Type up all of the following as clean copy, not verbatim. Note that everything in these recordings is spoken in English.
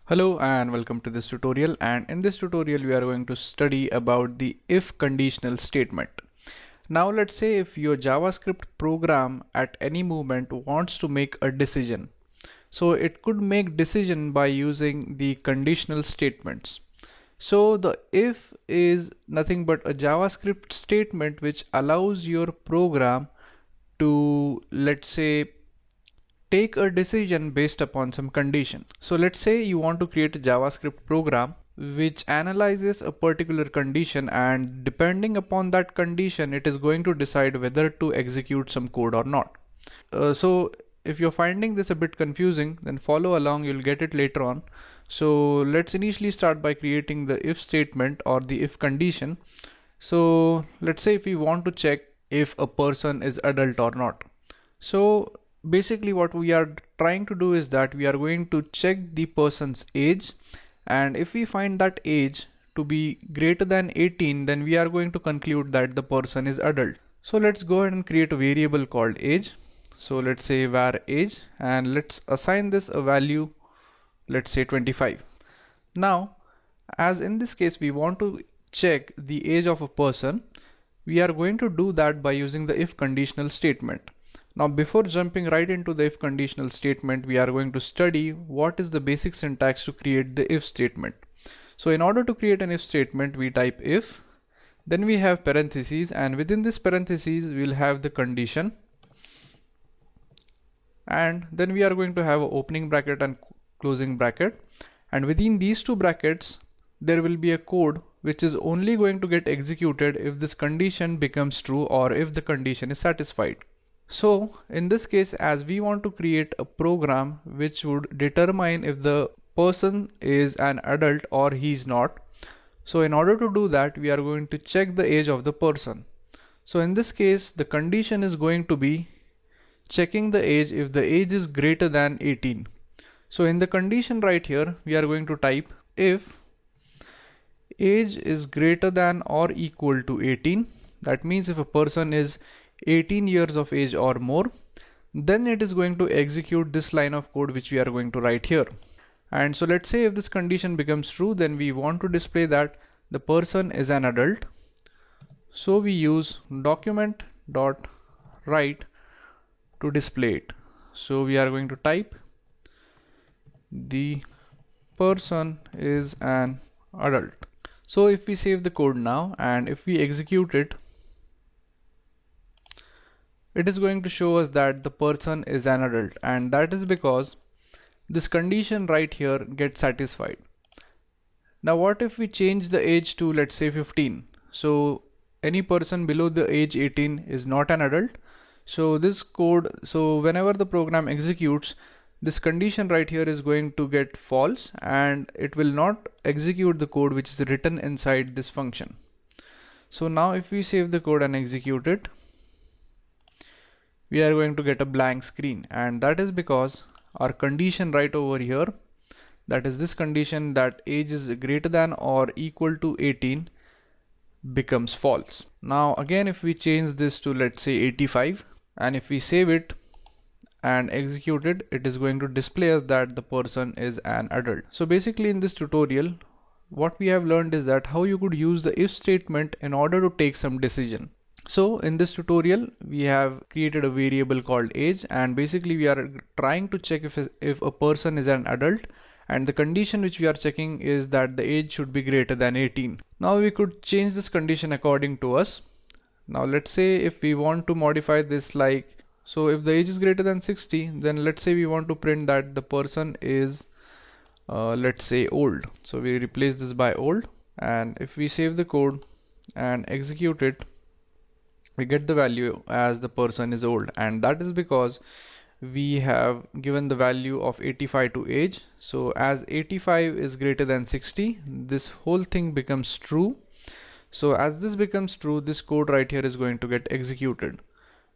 Hello and welcome to this tutorial, and in this tutorial we are going to study about the if conditional statement. Now let's say if your JavaScript program at any moment wants to make a decision. So it could make decision by using the conditional statements. So the if is nothing but a JavaScript statement which allows your program to, let's say, take a decision based upon some condition. So let's say you want to create a JavaScript program which analyzes a particular condition, and depending upon that condition it is going to decide whether to execute some code or not. So if you're finding this a bit confusing, then follow along, you'll get it later on. So let's initially start by creating the if statement or the if condition. So let's say if we want to check if a person is adult or not. So basically what we are trying to do is that we are going to check the person's age, and if we find that age to be greater than 18, then we are going to conclude that the person is adult. So let's go ahead and create a variable called age. So let's say var age, and let's assign this a value, let's say 25. Now as in this case we want to check the age of a person, we are going to do that by using the if conditional statement. Now before jumping right into the if conditional statement, we are going to study what is the basic syntax to create the if statement. So in order to create an if statement, we type if, then we have parentheses, and within this parentheses we'll have the condition, and then we are going to have an opening bracket and closing bracket, and within these two brackets there will be a code which is only going to get executed if this condition becomes true or if the condition is satisfied. So in this case, as we want to create a program which would determine if the person is an adult or he's not, so in order to do that we are going to check the age of the person. So in this case the condition is going to be checking the age if the age is greater than 18. So in the condition right here we are going to type if age is greater than or equal to 18. That means if a person is 18 years of age or more, then it is going to execute this line of code which we are going to write here. And so let's say if this condition becomes true, then we want to display that the person is an adult. So we use document.write to display it. So we are going to type the person is an adult. So if we save the code now and if we execute it, it is going to show us that the person is an adult, and that is because this condition right here gets satisfied. Now what if we change the age to, let's say, 15? So any person below the age 18 is not an adult. So this code, so whenever the program executes, this condition right here is going to get false and it will not execute the code which is written inside this function. So now if we save the code and execute it, we are going to get a blank screen, and that is because our condition right over here, that is this condition that age is greater than or equal to 18, becomes false. Now again if we change this to, let's say, 85, and if we save it and execute it, it is going to display us that the person is an adult. So basically in this tutorial what we have learned is that how you could use the if statement in order to take some decision. So in this tutorial we have created a variable called age, and basically we are trying to check if a person is an adult, and the condition which we are checking is that the age should be greater than 18. Now we could change this condition according to us. Now let's say if we want to modify this, like, so if the age is greater than 60, then let's say we want to print that the person is let's say old. So we replace this by old, and if we save the code and execute it, we get the value as the person is old, and that is because we have given the value of 85 to age. So as 85 is greater than 60, this whole thing becomes true. So as this becomes true, this code right here is going to get executed.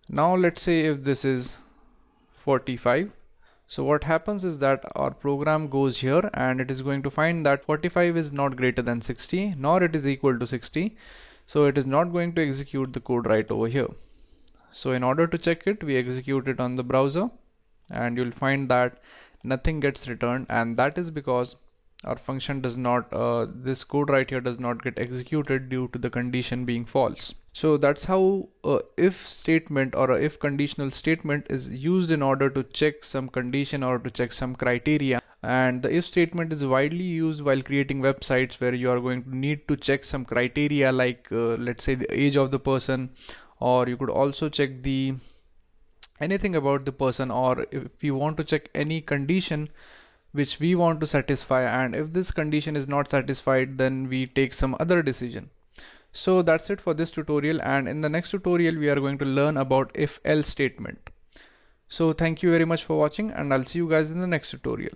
Now let's say if this is 45, so what happens is that our program goes here and it is going to find that 45 is not greater than 60 nor it is equal to 60. So it is not going to execute the code right over here. So in order to check it, we execute it on the browser and you'll find that nothing gets returned, and that is because our function does not, this code right here does not get executed due to the condition being false. So that's how a if statement or a if conditional statement is used in order to check some condition or to check some criteria. And the if statement is widely used while creating websites where you are going to need to check some criteria, like let's say the age of the person, or you could also check the anything about the person, or if you want to check any condition which we want to satisfy, and if this condition is not satisfied, then we take some other decision. So that's it for this tutorial, and in the next tutorial we are going to learn about if else statement. So thank you very much for watching, and I'll see you guys in the next tutorial.